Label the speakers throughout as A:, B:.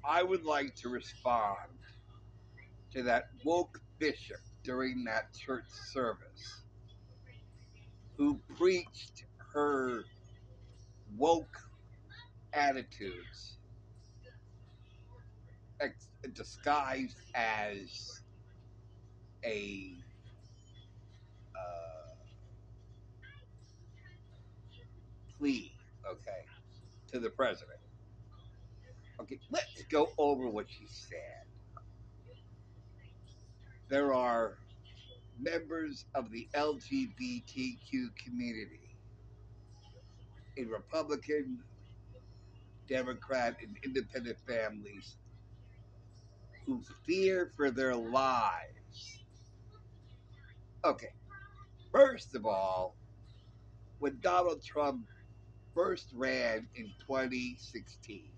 A: I would like to respond to that woke bishop during that church service who preached her woke attitudes disguised as a uh, plea, okay, to the president. Okay, let's go over what she said. There are members of the LGBTQ community in Republican, Democrat, and independent families who fear for their lives. Okay, first of all, when Donald Trump first ran in 2016,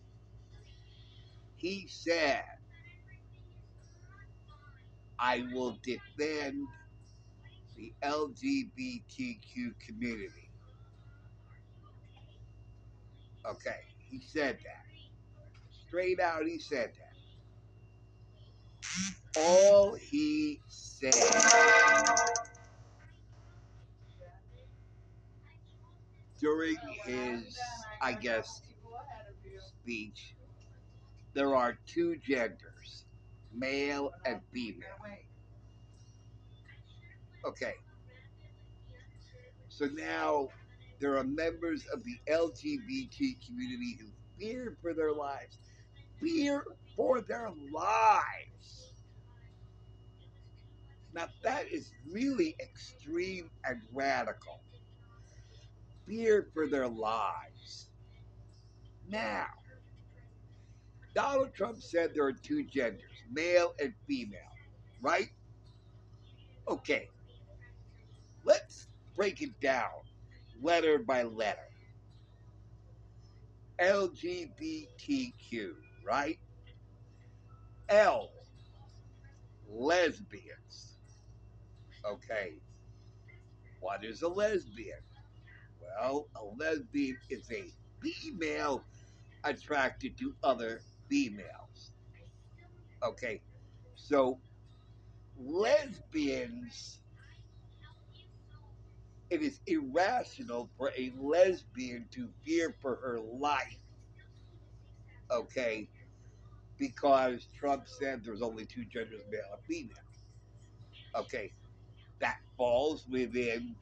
A: he said, I will defend the LGBTQ community. Okay, he said that. Straight out, he said that. All he said during his, I guess, speech, there are two genders, male and female. Okay, so now there are members of the LGBT community who fear for their lives. Fear for their lives. Now that is really extreme and radical. Fear for their lives. Now, Donald Trump said there are two genders, male and female, right? Okay, let's break it down letter by letter. LGBTQ, right? L, lesbians. Okay, what is a lesbian? Well, a lesbian is a female attracted to other females. Okay, so lesbians, it is irrational for a lesbian to fear for her life. Okay, because Trump said there's only two genders, male and female. Okay, that falls within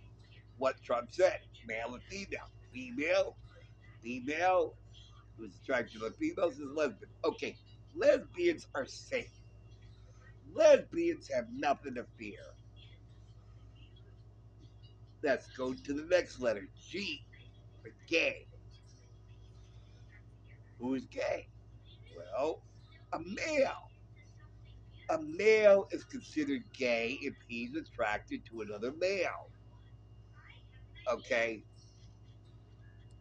A: what Trump said, male and female. Female who's attracted to females is lesbian. Okay, lesbians are safe. Lesbians have nothing to fear. Let's go to the next letter, G, for gay. Who is gay? Well, a male. A male is considered gay if he's attracted to another male. Okay,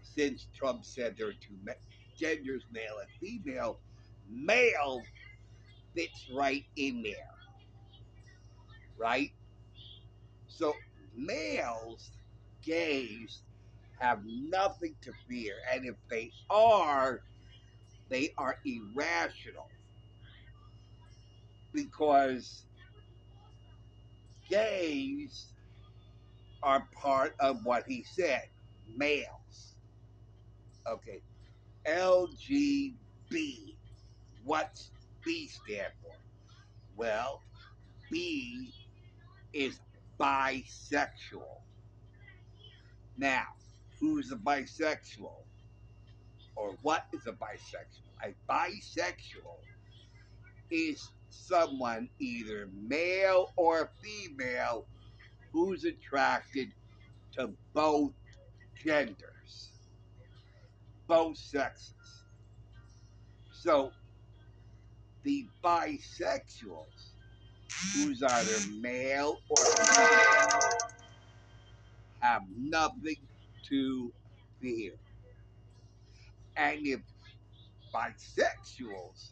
A: since Trump said there are two genders, male and female, male fits right in there, right? So males, gays, have nothing to fear, and if they are irrational because gays are part of what he said, males. Okay, LGB. What's B stand for? Well, B is bisexual. Now, who's a bisexual? Or what is a bisexual? A bisexual is someone, either male or female, who's attracted to both genders, both sexes. So the bisexuals, who's either male or female, have nothing to fear. And if bisexuals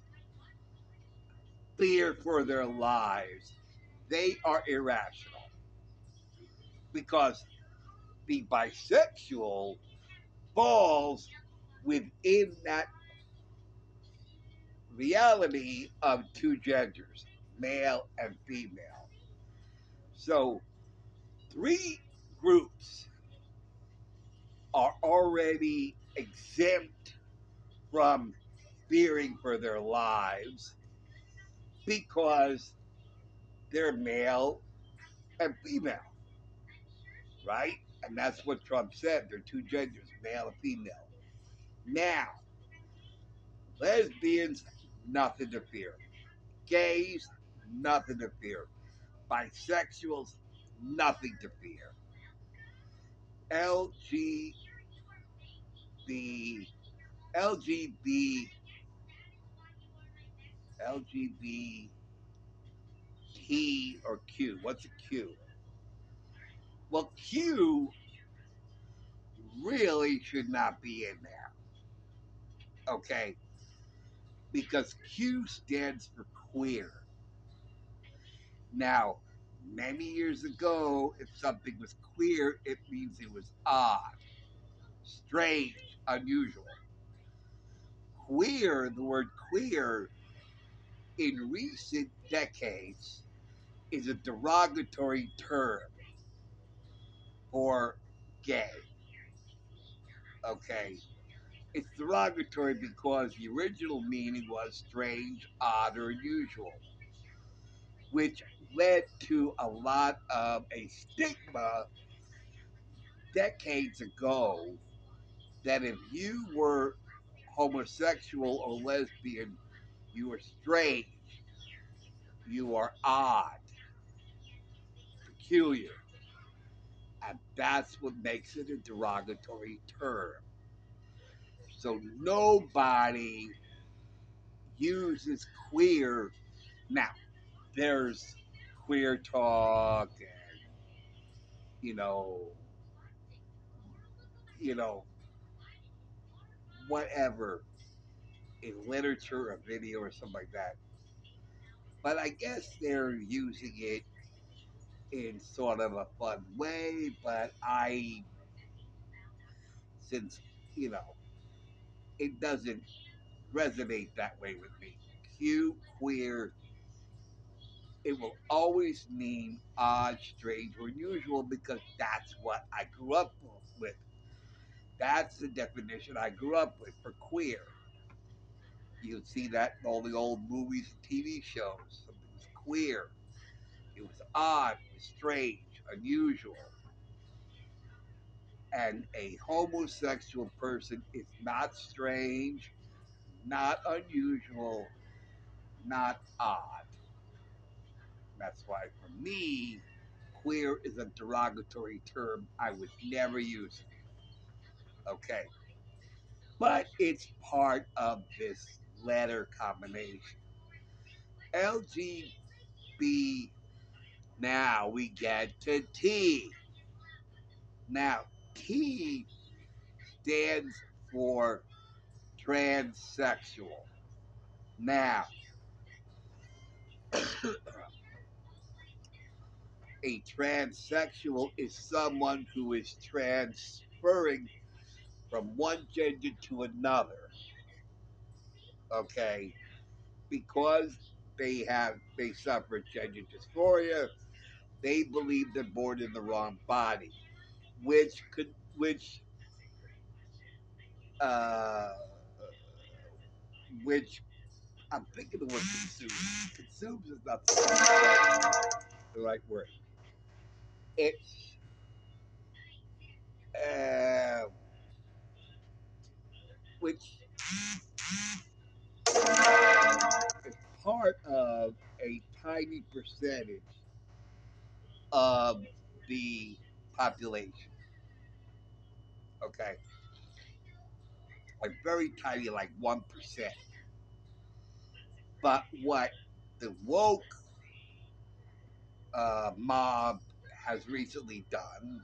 A: fear for their lives, they are irrational because the bisexual falls within that reality of two genders, male and female. So three groups are already exempt from fearing for their lives because they're male and female, right? And that's what Trump said. They're two genders, male and female. Now, lesbians, nothing to fear. Gays, nothing to fear. Bisexuals, nothing to fear. LG, the LGB, LGBT or Q. What's a Q? Well, Q really should not be in there, okay? Because Q stands for queer. Now, many years ago, if something was queer, it means it was odd, strange, unusual. Queer, the word queer, in recent decades, is a derogatory term for gay. Okay? It's derogatory because the original meaning was strange, odd, or unusual, which led to a lot of a stigma decades ago that if you were homosexual or lesbian, you were strange, you are odd, peculiar. And that's what makes it a derogatory term. So nobody uses queer. Now, there's queer talk and, you know, you know, whatever in literature or video or something like that. But I guess they're using it in sort of a fun way. But since, you know, it doesn't resonate that way with me. Q, queer, it will always mean odd, strange, or unusual because that's what I grew up with. That's the definition I grew up with for queer. You see that in all the old movies and TV shows. Something was queer. It was odd, it was strange, unusual. And a homosexual person is not strange, not unusual, not odd. That's why, for me, queer is a derogatory term. I would never use it. Okay. But it's part of this letter combination. LGB, now we get to T. Now, T stands for transsexual. Now, a transsexual is someone who is transferring from one gender to another. Okay, because they suffer gender dysphoria, they believe they're born in the wrong body, which uh, which I'm thinking the word consumes. Consumes is not the right word. It's uh, which is part of a tiny percentage of the population. Okay, like very tiny, like 1%. But what the woke mob has recently done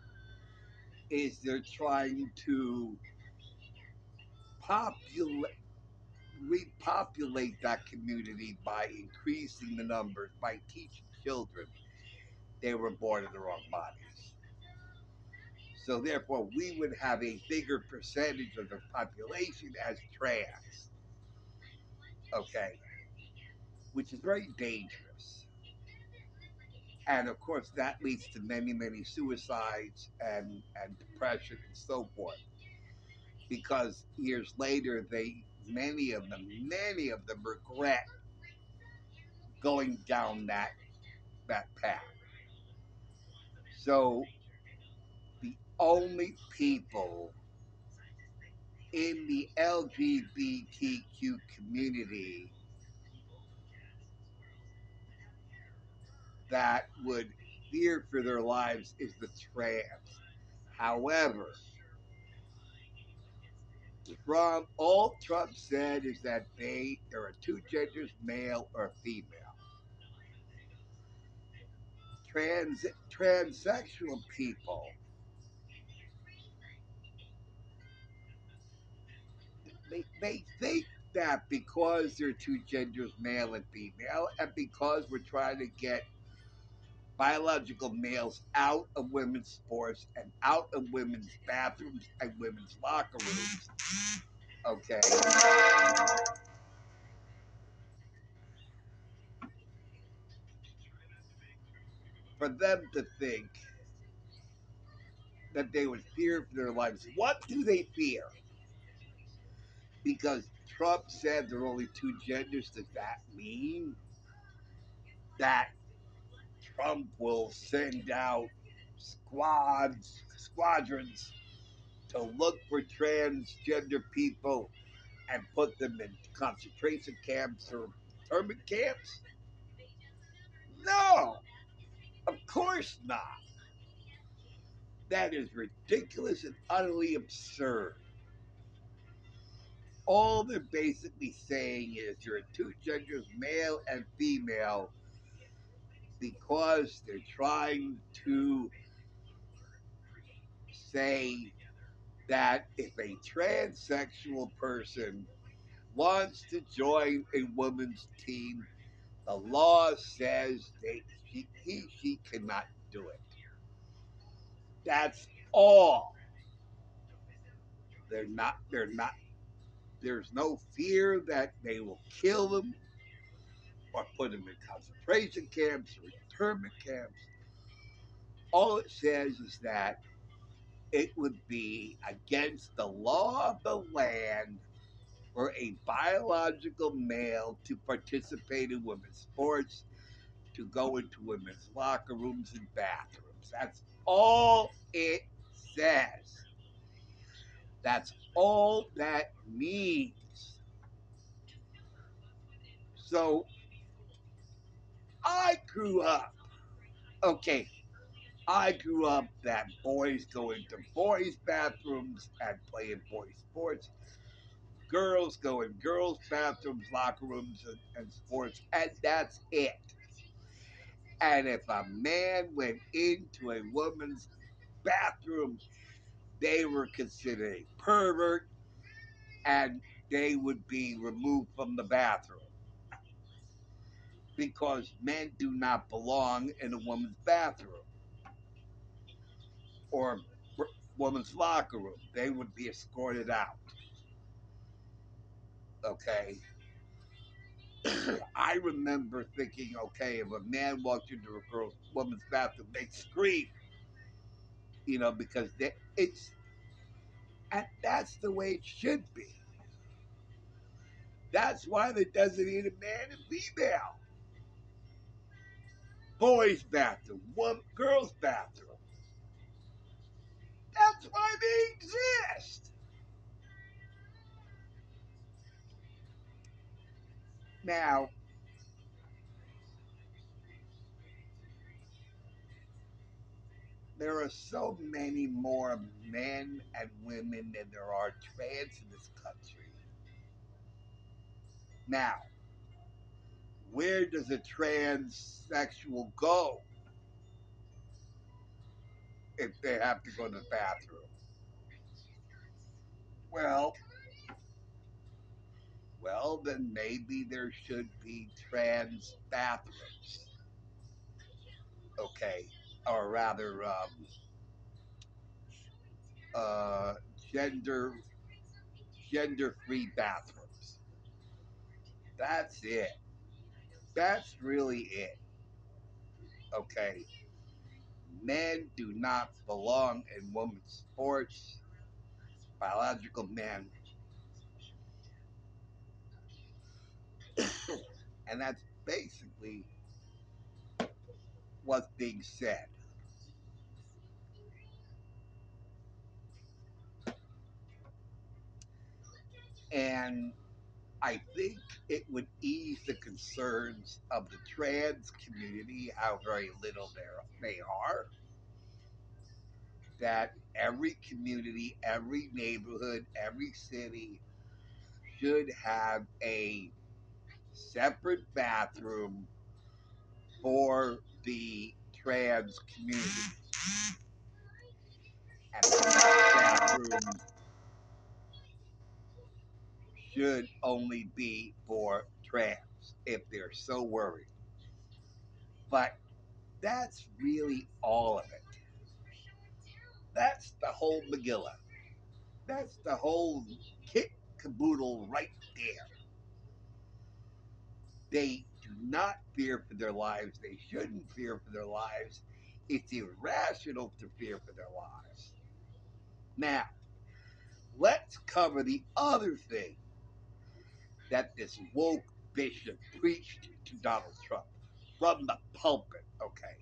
A: is they're trying to populate repopulate that community by increasing the numbers by teaching children they were born in the wrong bodies. So therefore, we would have a bigger percentage of the population as trans. Okay, which is very dangerous. And of course, that leads to many, many suicides and depression and so forth. Because years later, many of them regret going down that path. So the only people in the LGBTQ community that would fear for their lives is the trans. However, all Trump said is that there are two genders, male or female. Transsexual people, they think that because there are two genders, male and female, and because we're trying to get biological males out of women's sports and out of women's bathrooms and women's locker rooms, okay, for them to think that they would fear for their lives. What do they fear? Because Trump said there are only two genders. Does that mean that Trump will send out squadrons to look for transgender people and put them in concentration camps or internment camps? No, of course not. That is ridiculous and utterly absurd. All they're basically saying is there are two genders, male and female, because they're trying to say that if a transsexual person wants to join a women's team, the law says she cannot do it. That's all. They're not, there's no fear that they will kill them or put them in concentration camps or internment camps. All it says is that it would be against the law of the land for a biological male to participate in women's sports, to go into women's locker rooms and bathrooms. That's all it says. That's all that means. So I grew up, okay, I grew up that boys go into boys' bathrooms and play in boys' sports. Girls go in girls' bathrooms, locker rooms, and sports, and that's it. And if a man went into a woman's bathroom, they were considered a pervert and they would be removed from the bathroom because men do not belong in a woman's bathroom or woman's locker room. They would be escorted out. Okay. I remember thinking, okay, if a man walked into a woman's bathroom, they'd scream, because and that's the way it should be. That's why they designate a man and female. Boys' bathroom, girls' bathroom. That's why they exist. Now, there are so many more men and women than there are trans in this country. Now, where does a transsexual go if they have to go to the bathroom? Well, then maybe there should be trans bathrooms. Okay, or rather, uh, gender gender free bathrooms. That's it. That's really it. Okay. Men do not belong in women's sports. Biological men. And that's basically what's being said. And I think it would ease the concerns of the trans community, how very little they are, that every community, every neighborhood, every city should have a separate bathroom for the trans community. And that bathroom should only be for trans if they're so worried. But that's really all of it. That's the whole Megillah. That's the whole kit caboodle right there. They do not fear for their lives. They shouldn't fear for their lives. It's irrational to fear for their lives. Now, let's cover the other thing that this woke bishop preached to Donald Trump from the pulpit, okay?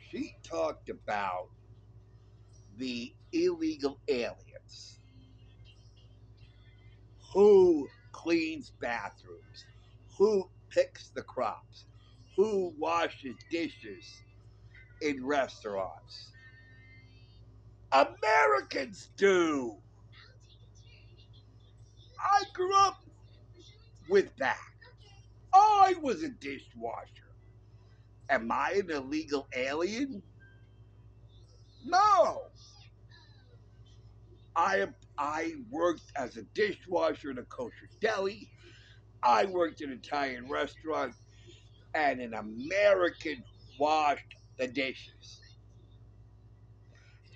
A: She talked about the illegal aliens. Who cleans bathrooms? Who picks the crops? Who washes dishes in restaurants? Americans do. I grew up with that. I was a dishwasher. Am I an illegal alien? No. I worked as a dishwasher in a kosher deli. I worked in an Italian restaurant, and an American washed the dishes.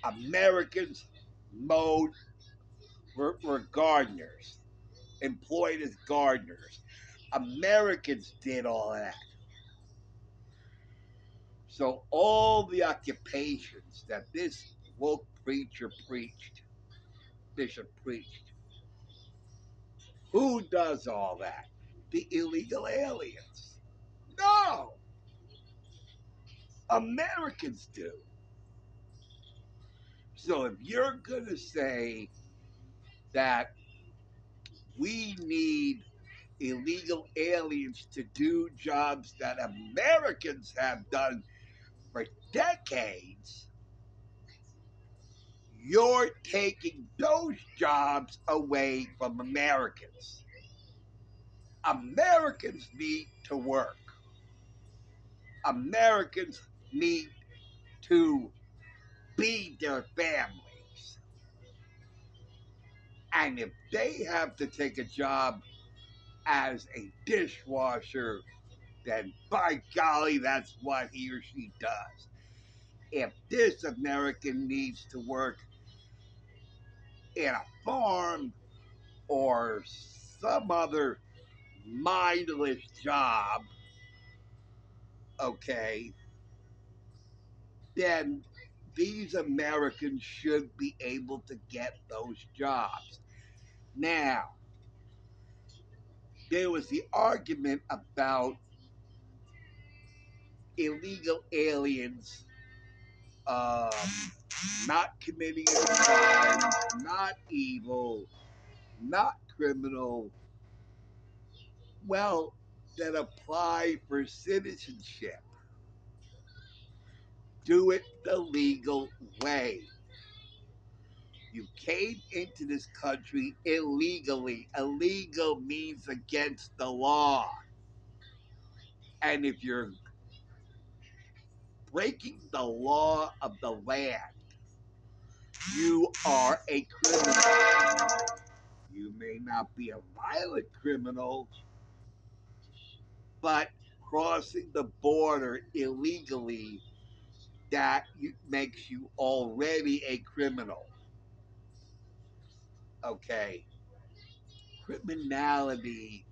A: Americans mowed were gardeners, employed as gardeners. Americans did all that. So all the occupations that this woke bishop preached, who does all that? The illegal aliens. No, Americans do. So if you're going to say that we need illegal aliens to do jobs that Americans have done for decades, you're taking those jobs away from Americans. Americans need to work. Americans need to feed their families. And if they have to take a job as a dishwasher, then by golly, that's what he or she does. If this American needs to work in a farm or some other mindless job, okay, then these Americans should be able to get those jobs. Now, there was the argument about illegal aliens um, not committing a crime, not evil, not criminal, well, that apply for citizenship. Do it the legal way. You came into this country illegally. Illegal means against the law. And if you're breaking the law of the land, you are a criminal. You may not be a violent criminal, but crossing the border illegally, that makes you already a criminal. Okay. Criminality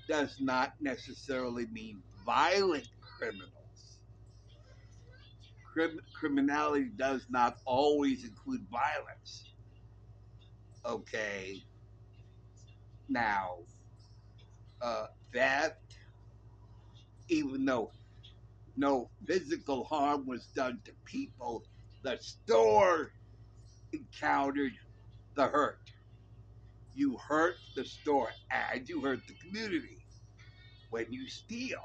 A: does not necessarily mean violent criminals. Criminality does not always include violence. Okay, now, theft, even though no physical harm was done to people, the store encountered the hurt. You hurt the store and you hurt the community when you steal.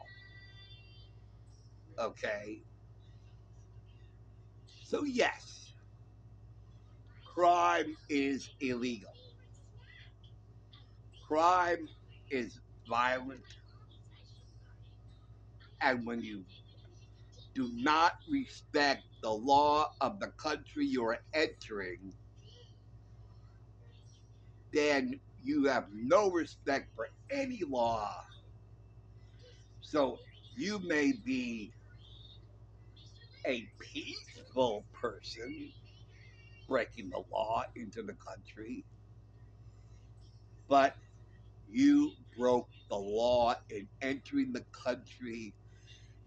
A: Okay? So, yes, crime is illegal. Crime is violent. And when you do not respect the law of the country you're entering, then you have no respect for any law. So you may be a peaceful person breaking the law into the country, but you broke the law in entering the country.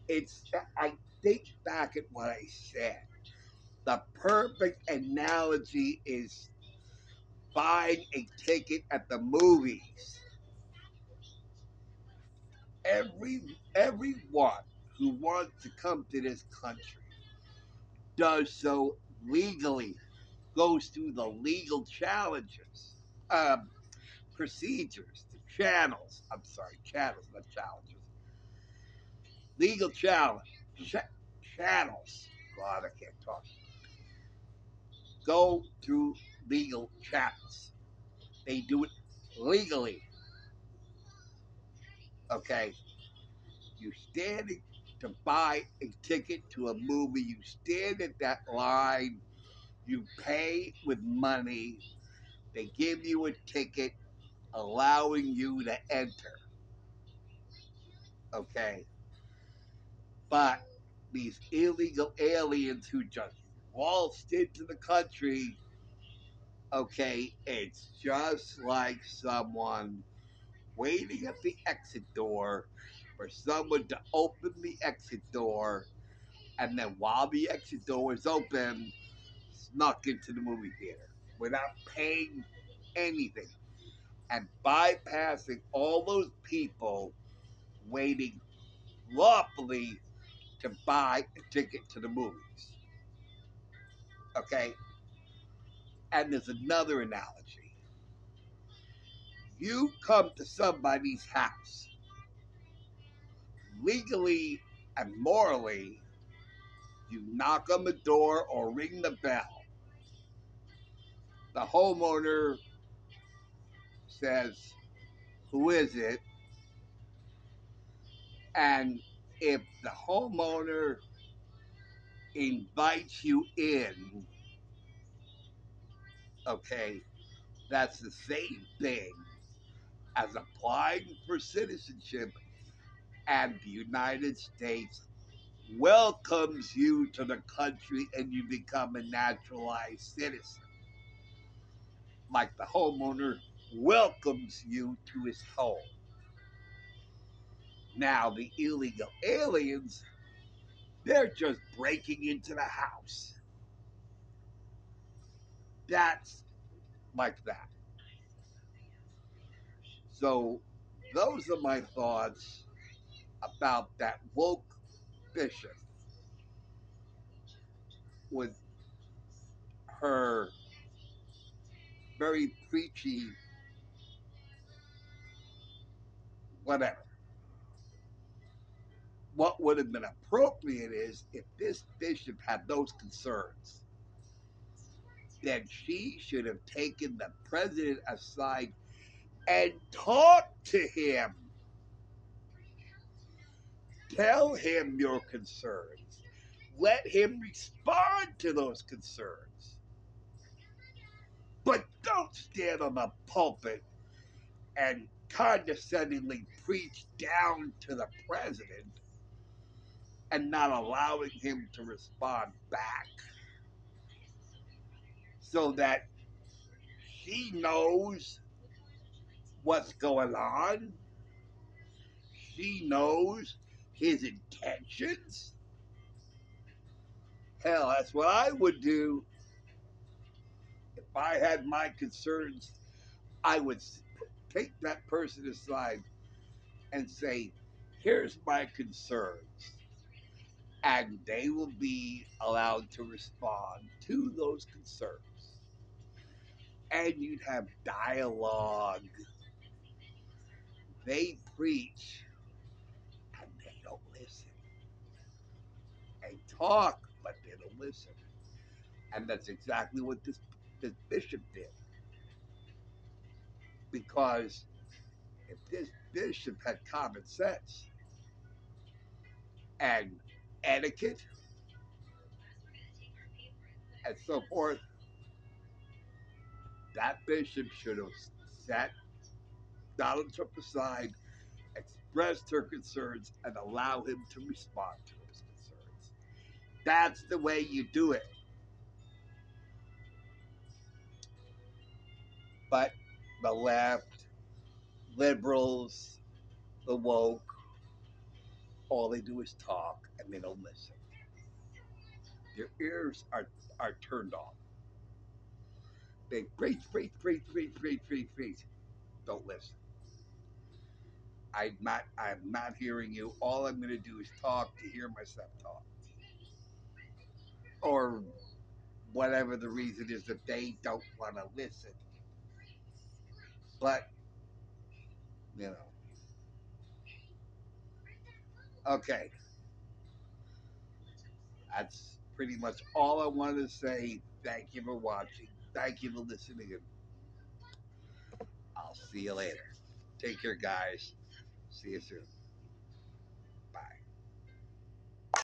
A: It's, I think back at what I said. The perfect analogy is buying a ticket at the movies. Everyone who wants to come to this country does so legally, goes through the legal challenges, um, procedures, the channels. I'm sorry, channels, not challenges. Legal channels. God, I can't talk. Go through legal channels. They do it legally. Okay, you standing to buy a ticket to a movie. You stand at that line. You pay with money. They give you a ticket allowing you to enter. Okay. But these illegal aliens who just waltzed into the country, okay, it's just like someone waiting at the exit door for someone to open the exit door, and then while the exit door is open, snuck into the movie theater without paying anything and bypassing all those people waiting lawfully to buy a ticket to the movies. Okay? And there's another analogy. You come to somebody's house legally and morally, you knock on the door or ring the bell. The homeowner says, "Who is it?" And if the homeowner invites you in, okay, that's the same thing as applying for citizenship, and the United States welcomes you to the country and you become a naturalized citizen. Like the homeowner welcomes you to his home. Now, the illegal aliens, they're just breaking into the house. That's like that. So, those are my thoughts about that woke bishop with her very preachy whatever. What would have been appropriate is if this bishop had those concerns, then she should have taken the president aside and talked to him. Tell him your concerns. Let him respond to those concerns. But don't stand on the pulpit and condescendingly preach down to the president and not allowing him to respond back so that she knows what's going on she knows his intentions, hell, that's what I would do if I had my concerns. I would take that person aside and say, here's my concerns. And they will be allowed to respond to those concerns. And you'd have dialogue. They preach and they don't listen. They talk, but they don't listen. And that's exactly what this bishop did. Because if this bishop had common sense and etiquette and so forth, that bishop should have sat Donald Trump aside, expressed her concerns, and allow him to respond to his concerns. That's the way you do it. But the left, liberals, the woke, all they do is talk and they don't listen. Their ears are turned off. They preach, preach, preach, preach, preach, preach, preach. Don't listen. I'm not hearing you. All I'm gonna do is talk to hear myself talk. Or whatever the reason is that they don't wanna listen. But, you know. Okay. That's pretty much all I wanted to say. Thank you for watching. Thank you for listening. And I'll see you later. Take care, guys. See you soon.